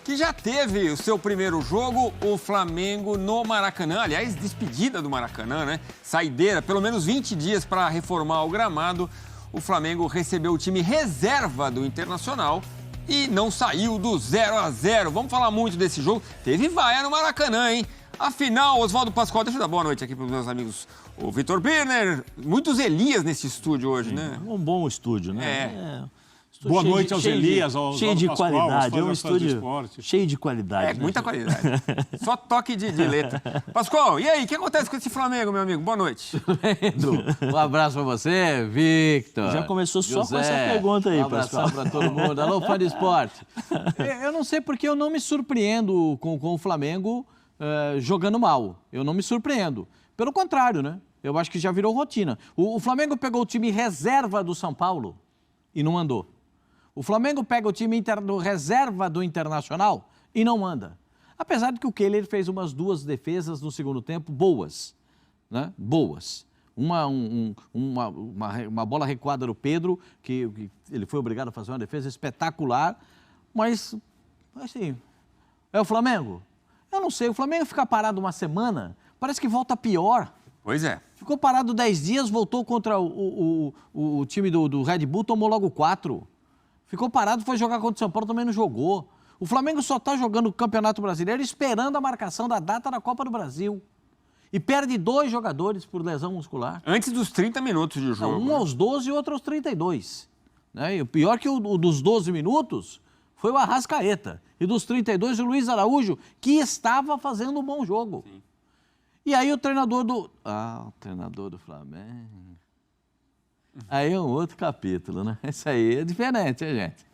que já teve o seu primeiro jogo, o Flamengo no Maracanã. Aliás, despedida do Maracanã, né? Saideira, pelo menos 20 dias para reformar o gramado. O Flamengo recebeu o time reserva do Internacional e não saiu do 0-0. Vamos falar muito desse jogo. Teve vaia no Maracanã, hein? Afinal, Oswaldo Pascoal, deixa eu dar boa noite aqui para os meus amigos. O Vitor Birner, muitos Elias nesse estúdio hoje, né? Um bom estúdio, né? Boa noite aos Elias, cheio de qualidade, é um estúdio cheio de qualidade. Né? Muita qualidade. Só toque de letra. Pascoal, e aí, o que acontece com esse Flamengo, meu amigo? Boa noite. Um abraço pra você, Victor. Já começou só com essa pergunta aí, Pascoal. Um abração pra todo mundo. Alô, fã de esporte. Eu não sei porque eu não me surpreendo com o Flamengo jogando mal. Eu não me surpreendo. Pelo contrário, né? Eu acho que já virou rotina. O Flamengo pegou o time reserva do São Paulo e não andou. O Flamengo pega o time reserva do Internacional e não anda. Apesar de que o Kehler fez umas 2 defesas no segundo tempo boas, né? Boas. Uma bola recuada do Pedro, que ele foi obrigado a fazer uma defesa espetacular, mas, assim, é o Flamengo? Eu não sei, o Flamengo fica parado uma semana, parece que volta pior. Pois é. Ficou parado 10 dias, voltou contra o time do Red Bull, tomou logo 4. Ficou parado, foi jogar contra o São Paulo, também não jogou. O Flamengo só está jogando o Campeonato Brasileiro esperando a marcação da data da Copa do Brasil. E perde 2 jogadores por lesão muscular. Antes dos 30 minutos de jogo. Um aos 12 e outro aos 32. Né? E o pior que o dos 12 minutos foi o Arrascaeta. E dos 32, o Luiz Araújo, que estava fazendo um bom jogo. Sim. E aí o treinador do Flamengo... Aí é um outro capítulo, né? Isso aí é diferente, hein, gente?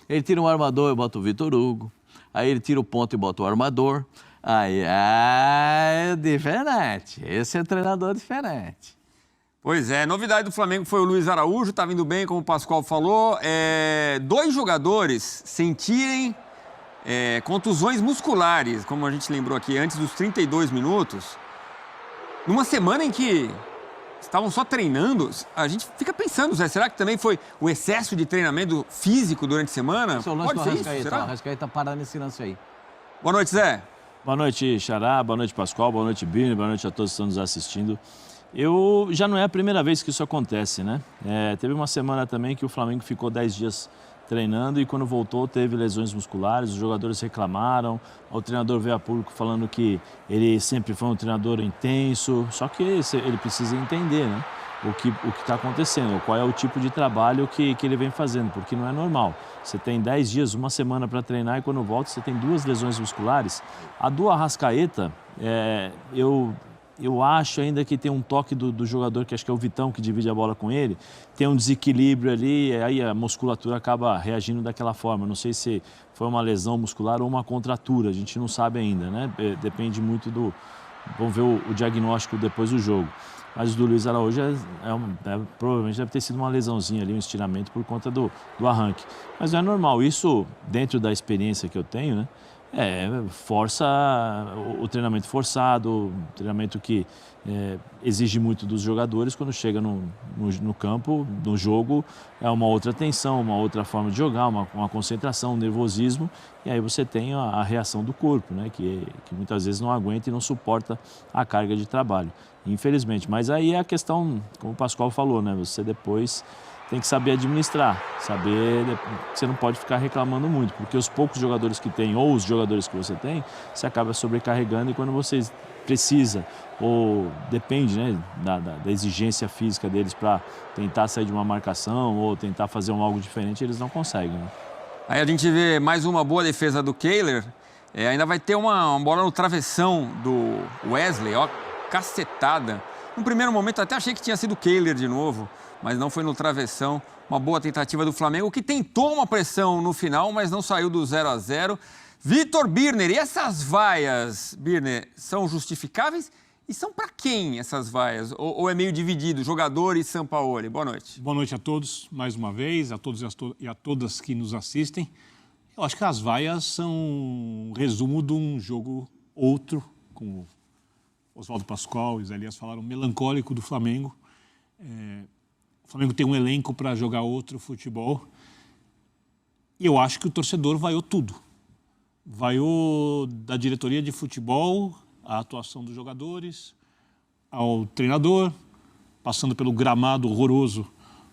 Ele tira um armador e bota o Vitor Hugo. Aí ele tira o ponto e bota o armador. Aí é diferente. Esse é treinador diferente. Pois é, novidade do Flamengo foi o Luiz Araújo, tá vindo bem, como o Pascoal falou. 2 jogadores sentirem contusões musculares, como a gente lembrou aqui, antes dos 32 minutos. Numa semana em que estavam só treinando, a gente fica pensando, Zé, será que também foi o excesso de treinamento físico durante a semana? Pode ser isso, será? O Arrascaeta para nesse lance aí. Boa noite, Zé. Boa noite, Xará, boa noite, Pascoal, boa noite, Birner, boa noite a todos que estão nos assistindo. Já não é a primeira vez que isso acontece, né? Teve uma semana também que o Flamengo ficou 10 dias treinando e quando voltou teve lesões musculares, os jogadores reclamaram, o treinador veio a público falando que ele sempre foi um treinador intenso, só que ele precisa entender, né, o que está acontecendo, qual é o tipo de trabalho que ele vem fazendo, porque não é normal. Você tem 10 dias, uma semana para treinar e quando volta você tem 2 lesões musculares. A do Arrascaeta, eu acho ainda que tem um toque do jogador, que acho que é o Vitão, que divide a bola com ele, tem um desequilíbrio ali, aí a musculatura acaba reagindo daquela forma. Não sei se foi uma lesão muscular ou uma contratura, a gente não sabe ainda, né? Depende muito do... Vamos ver o diagnóstico depois do jogo. Mas o do Luiz Araújo provavelmente deve ter sido uma lesãozinha ali, um estiramento por conta do arranque. Mas não é normal, isso dentro da experiência que eu tenho, né? Força o treinamento forçado, treinamento que exige muito dos jogadores. Quando chega no campo, no jogo, é uma outra tensão, uma outra forma de jogar, uma concentração, um nervosismo, e aí você tem a reação do corpo, né, que muitas vezes não aguenta e não suporta a carga de trabalho, infelizmente. Mas aí é a questão, como o Pascoal falou, né, você depois tem que saber administrar, saber que você não pode ficar reclamando muito, porque os poucos jogadores que tem, ou os jogadores que você tem, você acaba sobrecarregando e quando você precisa, ou depende, né, da exigência física deles para tentar sair de uma marcação ou tentar fazer algo diferente, eles não conseguem, né? Aí a gente vê mais uma boa defesa do Kehler, ainda vai ter uma bola no travessão do Wesley, ó, cacetada. No primeiro momento até achei que tinha sido o Kehler de novo, mas não foi no travessão. Uma boa tentativa do Flamengo, que tentou uma pressão no final, mas não saiu do 0-0. Vitor Birner, e essas vaias, Birner, são justificáveis? E são para quem essas vaias? Ou é meio dividido, jogador e Sampaoli? Boa noite. Boa noite a todos, mais uma vez, a todos e a todas que nos assistem. Eu acho que as vaias são um resumo de um jogo outro, como Oswaldo Pascoal e os Elias falaram, melancólico do Flamengo. O Flamengo tem um elenco para jogar outro futebol. E eu acho que o torcedor vaiou tudo. Vaiou da diretoria de futebol, a atuação dos jogadores, ao treinador, passando pelo gramado horroroso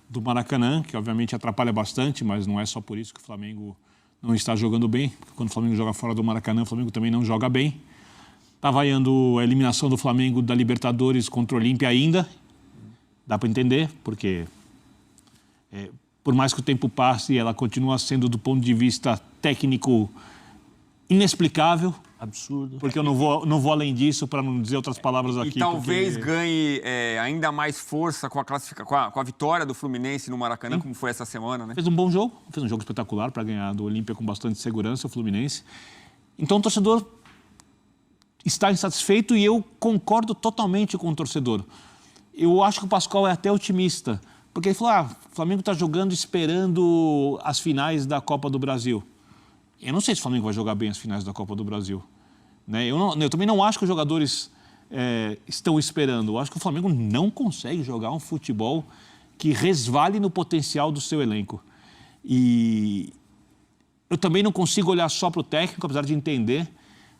do Maracanã, que obviamente atrapalha bastante, mas não é só por isso que o Flamengo não está jogando bem, porque quando o Flamengo joga fora do Maracanã, o Flamengo também não joga bem. Está vaiando a eliminação do Flamengo da Libertadores contra o Olímpia ainda. Dá para entender, porque por mais que o tempo passe, ela continua sendo, do ponto de vista técnico, inexplicável. Absurdo. Porque eu não vou além disso, para não dizer outras palavras aqui. E talvez ganhe ainda mais força com a vitória do Fluminense no Maracanã, como foi essa semana, né? Fez um bom jogo, fez um jogo espetacular para ganhar do Olímpia com bastante segurança, o Fluminense. Então o torcedor está insatisfeito e eu concordo totalmente com o torcedor. Eu acho que o Pascoal é até otimista, porque ele falou, o Flamengo está jogando esperando as finais da Copa do Brasil. Eu não sei se o Flamengo vai jogar bem as finais da Copa do Brasil. Né? Eu também não acho que os jogadores estão esperando. Eu acho que o Flamengo não consegue jogar um futebol que resvale no potencial do seu elenco. E eu também não consigo olhar só para o técnico, apesar de entender,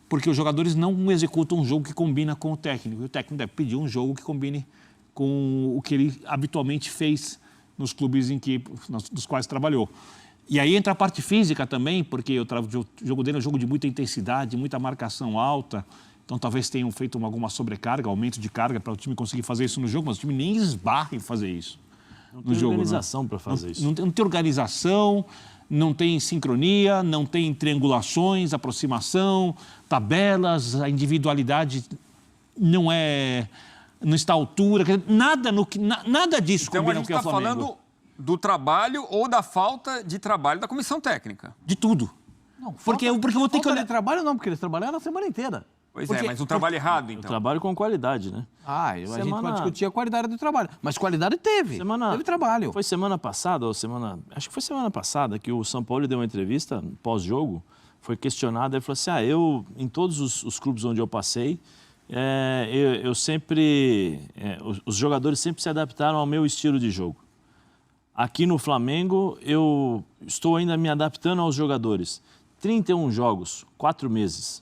porque os jogadores não executam um jogo que combina com o técnico. E o técnico deve pedir um jogo que combine com o que ele habitualmente fez nos clubes dos quais trabalhou. E aí entra a parte física também, porque o jogo dele é um jogo de muita intensidade, muita marcação alta. Então talvez tenham feito alguma sobrecarga, aumento de carga para o time conseguir fazer isso no jogo, mas o time nem esbarra em fazer isso. Não tem organização para fazer isso. Não tem organização, não tem sincronia, não tem triangulações, aproximação, tabelas, a individualidade não está à altura, nada disso então, combina com o que é o Flamengo. Então a gente está falando do trabalho ou da falta de trabalho da comissão técnica? De tudo. Não, porque eu vou ter que olhar... de trabalho não, porque eles trabalharam a semana inteira. Pois mas um trabalho errado, então. Trabalho com qualidade, né? A gente pode discutir a qualidade do trabalho. Mas qualidade teve. Teve trabalho. Foi semana passada, acho que foi semana passada, que o São Paulo deu uma entrevista pós-jogo, foi questionado, ele falou assim, em todos os clubes onde eu passei, os jogadores sempre se adaptaram ao meu estilo de jogo. Aqui no Flamengo, eu estou ainda me adaptando aos jogadores. 31 jogos, 4 meses.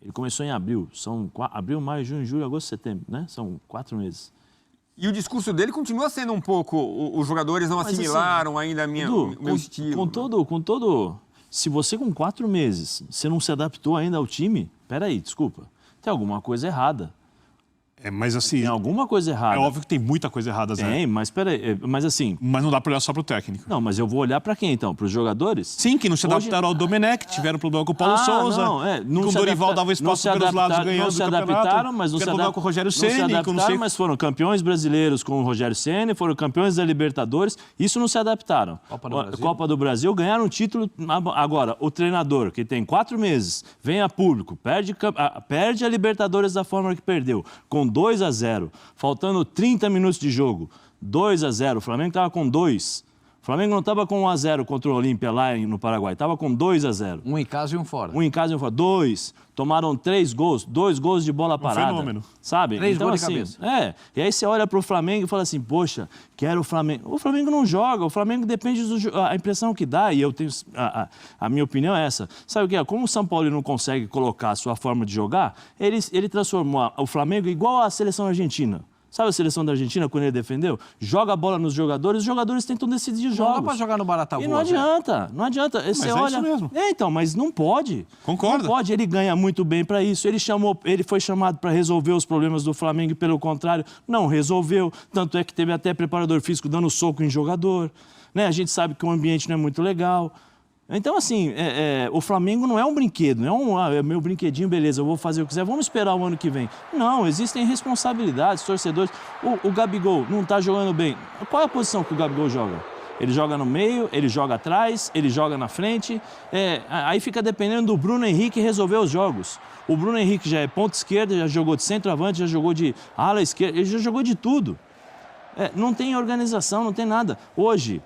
Ele começou em abril. São abril, maio, junho, julho, agosto, setembro, né? São 4 meses. E o discurso dele continua sendo um pouco... Os jogadores não assimilaram ainda meu estilo. Com todo... Se você com 4 meses, você não se adaptou ainda ao time, peraí, desculpa. Tem alguma coisa errada. Mas assim... Tem alguma coisa errada. É óbvio que tem muita coisa errada, Zé. Tem, mas peraí, mas assim... Mas não dá para olhar só para o técnico. Não, mas eu vou olhar para quem, então? Para os jogadores? Sim, que não se adaptaram ao Domenech, tiveram problema com o Paulo Souza. Não com o Dorival dava espaço pelos lados ganhando não se adaptaram, mas não se adaptaram com o Rogério Ceni, mas foram campeões brasileiros com o Rogério Ceni, foram campeões da Libertadores, isso não se adaptaram. Copa do Brasil ganharam um título. Agora, o treinador, que tem 4 meses, vem a público, perde a Libertadores da forma que perdeu, com 2-0. Faltando 30 minutos de jogo, 2-0. O Flamengo estava com 2. O Flamengo não estava com 1-0 contra o Olímpia lá no Paraguai, estava com 2-0. Um em casa e um fora. Um em casa e um fora. 2. Tomaram 3 gols, 2 gols de bola parada. Fenômeno. Sabe? 3 então, gols assim, de cabeça. E aí você olha para o Flamengo e fala assim, poxa, quero o Flamengo. O Flamengo não joga, o Flamengo depende a impressão que dá, e eu tenho... A minha opinião é essa. Sabe o que é? Como o São Paulo não consegue colocar a sua forma de jogar, ele transformou o Flamengo igual à seleção argentina. Sabe a seleção da Argentina, quando ele defendeu? Joga a bola nos jogadores, os jogadores tentam decidir jogos. Não dá pra jogar no Barata. E não adianta, não adianta. Você olha... isso mesmo. Então, mas não pode. Concordo. Não pode, ele ganha muito bem para isso. Ele foi chamado para resolver os problemas do Flamengo e, pelo contrário, não resolveu. Tanto é que teve até preparador físico dando soco em jogador. Né? A gente sabe que o ambiente não é muito legal. Então, assim, o Flamengo não é um brinquedo, não é meu brinquedinho, beleza, eu vou fazer o que quiser, vamos esperar o ano que vem. Não, existem responsabilidades, torcedores. O Gabigol não está jogando bem. Qual é a posição que o Gabigol joga? Ele joga no meio, ele joga atrás, ele joga na frente. Aí fica dependendo do Bruno Henrique resolver os jogos. O Bruno Henrique já é ponta esquerda, já jogou de centroavante, já jogou de ala esquerda, ele já jogou de tudo. Não tem organização, não tem nada. Hoje...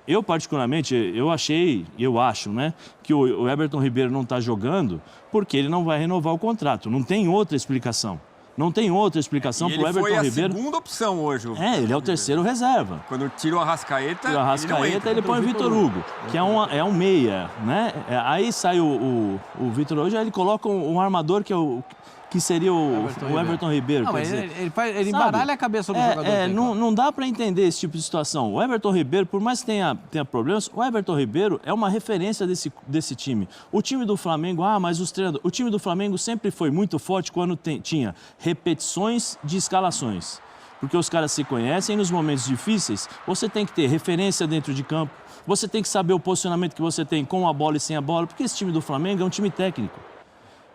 eu particularmente, eu acho, né, que o Everton Ribeiro não está jogando porque ele não vai renovar o contrato. Não tem outra explicação. Não tem outra explicação para o Everton Ribeiro. Ele foi a segunda opção hoje. Ele é o terceiro reserva. Quando tira o Arrascaeta, O Arrascaeta, ele põe o Vitor Hugo, que é um meia, né? Aí sai o Vitor Hugo, aí ele coloca um armador que seria o Everton Ribeiro. Não, ele embaralha a cabeça do jogador. Não dá para entender esse tipo de situação. O Everton Ribeiro, por mais que tenha problemas, o Everton Ribeiro é uma referência desse time. O time do Flamengo, mas os treinadores... O time do Flamengo sempre foi muito forte quando tinha repetições de escalações. Porque os caras se conhecem e nos momentos difíceis você tem que ter referência dentro de campo, você tem que saber o posicionamento que você tem com a bola e sem a bola, porque esse time do Flamengo é um time técnico.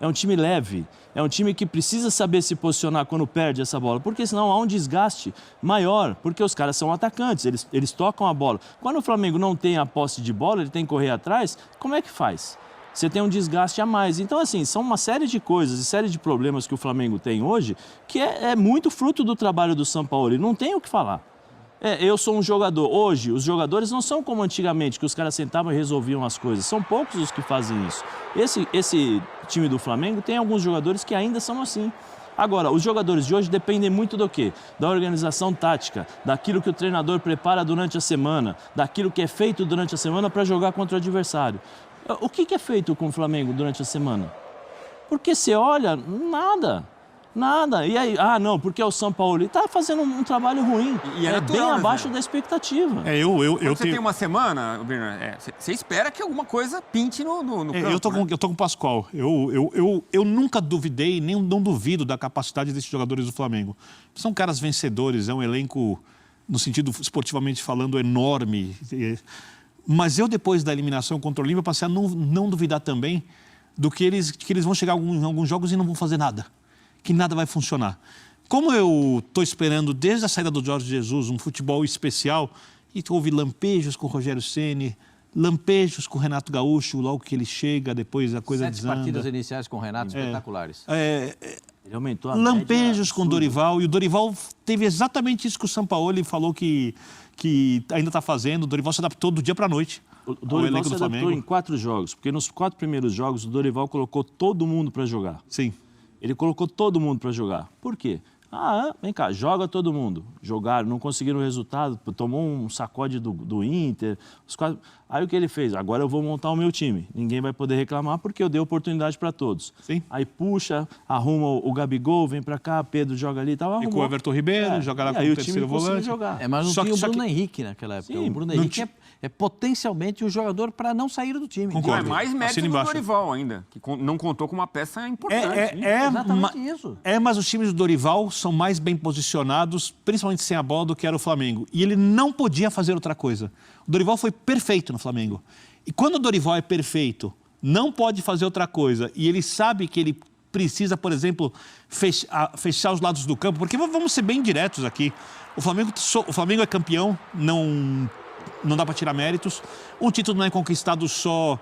É um time leve, é um time que precisa saber se posicionar quando perde essa bola, porque senão há um desgaste maior, porque os caras são atacantes, eles tocam a bola. Quando o Flamengo não tem a posse de bola, ele tem que correr atrás, como é que faz? Você tem um desgaste a mais. Então, assim, são uma série de coisas e série de problemas que o Flamengo tem hoje, que é muito fruto do trabalho do Sampaoli, não tem o que falar. Eu sou um jogador. Hoje, os jogadores não são como antigamente, que os caras sentavam e resolviam as coisas. São poucos os que fazem isso. Esse time do Flamengo tem alguns jogadores que ainda são assim. Agora, os jogadores de hoje dependem muito do quê? Da organização tática, daquilo que o treinador prepara durante a semana, daquilo que é feito durante a semana para jogar contra o adversário. O que é feito com o Flamengo durante a semana? Porque você olha, nada. Nada. E aí, não, porque é o São Paulo. Ele está fazendo um trabalho ruim. E é natural, bem né, abaixo da expectativa. Quando você tem uma semana, você espera que alguma coisa pinte no campo. Eu tô com o Pascoal. Eu nunca duvidei, nem não duvido da capacidade desses jogadores do Flamengo. São caras vencedores, é um elenco, no sentido esportivamente falando, enorme. Mas eu, depois da eliminação contra o Olímpia, passei a não duvidar também do que eles vão chegar em alguns jogos e não vão fazer nada. Que nada vai funcionar. Como eu estou esperando, desde a saída do Jorge Jesus, um futebol especial, e houve lampejos com o Rogério Ceni, lampejos com o Renato Gaúcho, logo que ele chega, depois a coisa 7 desanda. partidas iniciais com o Renato espetaculares. Ele aumentou a lampejos com o Dorival, e o Dorival teve exatamente isso que o Sampaoli falou que ainda está fazendo. O Dorival se adaptou do dia para a noite. O Dorival se adaptou em 4 jogos, porque nos 4 primeiros jogos o Dorival colocou todo mundo para jogar. Sim. Ele colocou todo mundo para jogar. Por quê? Vem cá, joga todo mundo. Jogaram, não conseguiram o resultado, tomou um sacode do Inter. Aí o que ele fez? Agora eu vou montar o meu time. Ninguém vai poder reclamar porque eu dei oportunidade para todos. Sim. Aí puxa, arruma o Gabigol, vem para cá, Pedro joga ali e tal. E com o Everton Ribeiro, joga lá com o terceiro volante. Jogar. Mas não tinha o Bruno Henrique naquela época. Sim, o Bruno Henrique é potencialmente um jogador para não sair do time. Concordo. É mais mérito do Dorival ainda, que não contou com uma peça importante. Exatamente isso. Mas os times do Dorival são mais bem posicionados, principalmente sem a bola, do que era o Flamengo. E ele não podia fazer outra coisa. O Dorival foi perfeito no Flamengo. E quando o Dorival é perfeito, não pode fazer outra coisa, e ele sabe que ele precisa, por exemplo, fechar os lados do campo, porque vamos ser bem diretos aqui. O Flamengo é campeão, não dá para tirar méritos. Um título não é conquistado só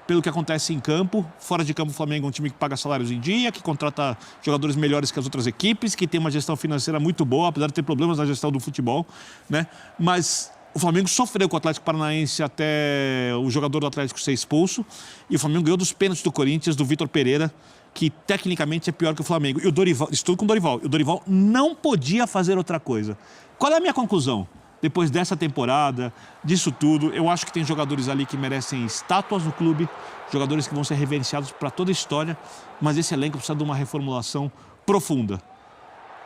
pelo que acontece em campo. Fora de campo, o Flamengo é um time que paga salários em dia, que contrata jogadores melhores que as outras equipes, que tem uma gestão financeira muito boa, apesar de ter problemas na gestão do futebol, né? Mas o Flamengo sofreu com o Atlético Paranaense até o jogador do Atlético ser expulso, e o Flamengo ganhou dos pênaltis do Corinthians, do Vitor Pereira, que tecnicamente é pior que o Flamengo. E o Dorival, estou com o Dorival, o Dorival não podia fazer outra coisa. Qual é a minha conclusão? Depois dessa temporada, disso tudo, eu acho que tem jogadores ali que merecem estátuas no clube, jogadores que vão ser reverenciados para toda a história, mas esse elenco precisa de uma reformulação profunda.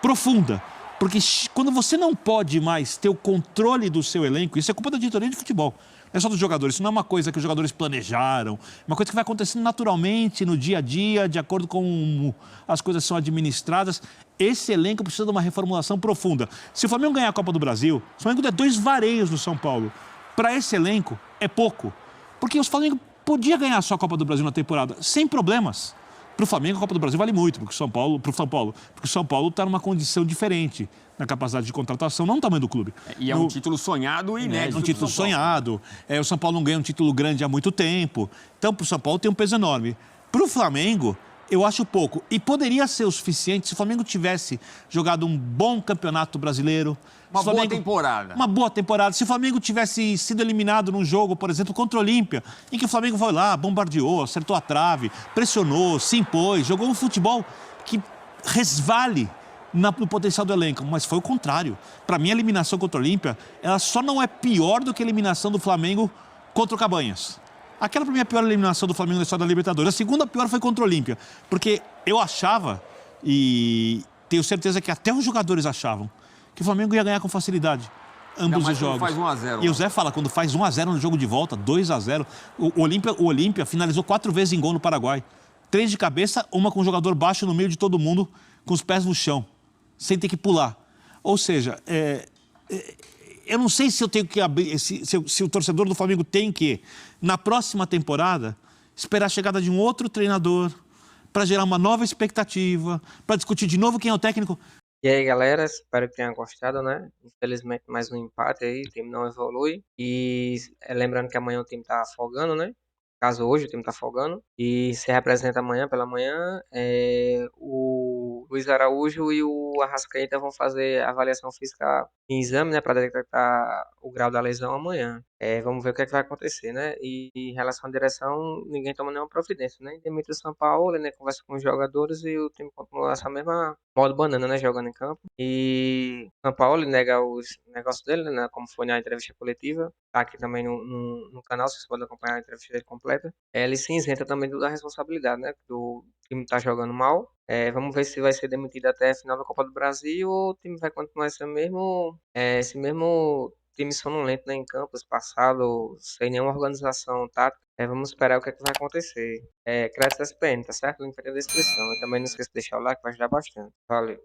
Profunda. Porque quando você não pode mais ter o controle do seu elenco, isso é culpa da diretoria de futebol. Não é só dos jogadores, isso não é uma coisa que os jogadores planejaram, é uma coisa que vai acontecendo naturalmente, no dia a dia, de acordo com as coisas são administradas. Esse elenco precisa de uma reformulação profunda. Se o Flamengo ganhar a Copa do Brasil, o Flamengo der 2 vareios no São Paulo. Para esse elenco, é pouco. Porque o Flamengo podia ganhar só a Copa do Brasil na temporada, sem problemas. Para o Flamengo, a Copa do Brasil vale muito, porque o São Paulo está numa condição diferente na capacidade de contratação, não no tamanho do clube. E é um título sonhado e inédito. É um título sonhado. O São Paulo não ganha um título grande há muito tempo. Então, para o São Paulo tem um peso enorme. Para o Flamengo, eu acho pouco. E poderia ser o suficiente se o Flamengo tivesse jogado um bom campeonato brasileiro. Uma boa temporada. Uma boa temporada. Se o Flamengo tivesse sido eliminado num jogo, por exemplo, contra o Olímpia, em que o Flamengo foi lá, bombardeou, acertou a trave, pressionou, se impôs, jogou um futebol que resvale no potencial do elenco, mas foi o contrário. Para mim, a eliminação contra o Olímpia, ela só não é pior do que a eliminação do Flamengo contra o Cabanhas. Aquela, para mim, é a pior eliminação do Flamengo na história da Libertadores. A segunda pior foi contra o Olímpia, porque eu achava, e tenho certeza que até os jogadores achavam, que o Flamengo ia ganhar com facilidade ambos os jogos. Faz 1 a 0, e o Zé fala, quando faz 1 a 0 no jogo de volta, 2 a 0, o Olímpia finalizou 4 vezes em gol no Paraguai. 3 de cabeça, uma com um jogador baixo no meio de todo mundo, com os pés no chão, sem ter que pular. Ou seja, eu não sei se eu tenho que abrir, se o torcedor do Flamengo tem que, na próxima temporada, esperar a chegada de um outro treinador para gerar uma nova expectativa, para discutir de novo quem é o técnico. E aí, galera, espero que tenham gostado, né? Infelizmente, mais um empate aí, o time não evolui. E lembrando que amanhã o time tá folgando, né? Caso hoje o time tá folgando. E se representa amanhã, pela manhã, o Luiz Araújo e o Arrascaeta vão fazer avaliação física em exame, né? Para detectar o grau da lesão amanhã. Vamos ver o que é que vai acontecer, né? E em relação à direção, ninguém toma nenhuma providência, né? Demite o Sampaoli, né? Conversa com os jogadores e o time continua essa mesma modo banana, né? Jogando em campo. E o Sampaoli nega os negócios dele, né? Como foi na entrevista coletiva. Tá aqui também no canal, vocês podem acompanhar a entrevista dele completa. Ele se isenta também da responsabilidade, né? Do time tá jogando mal. Vamos ver se vai ser demitido até a final da Copa do Brasil ou o time vai continuar esse mesmo time sonolento, né, em campo, espaçado, sem nenhuma organização tática. Vamos esperar o que é que vai acontecer. Crédito SPN, tá certo? Link na descrição. E também não esqueça de deixar o like, vai ajudar bastante. Valeu.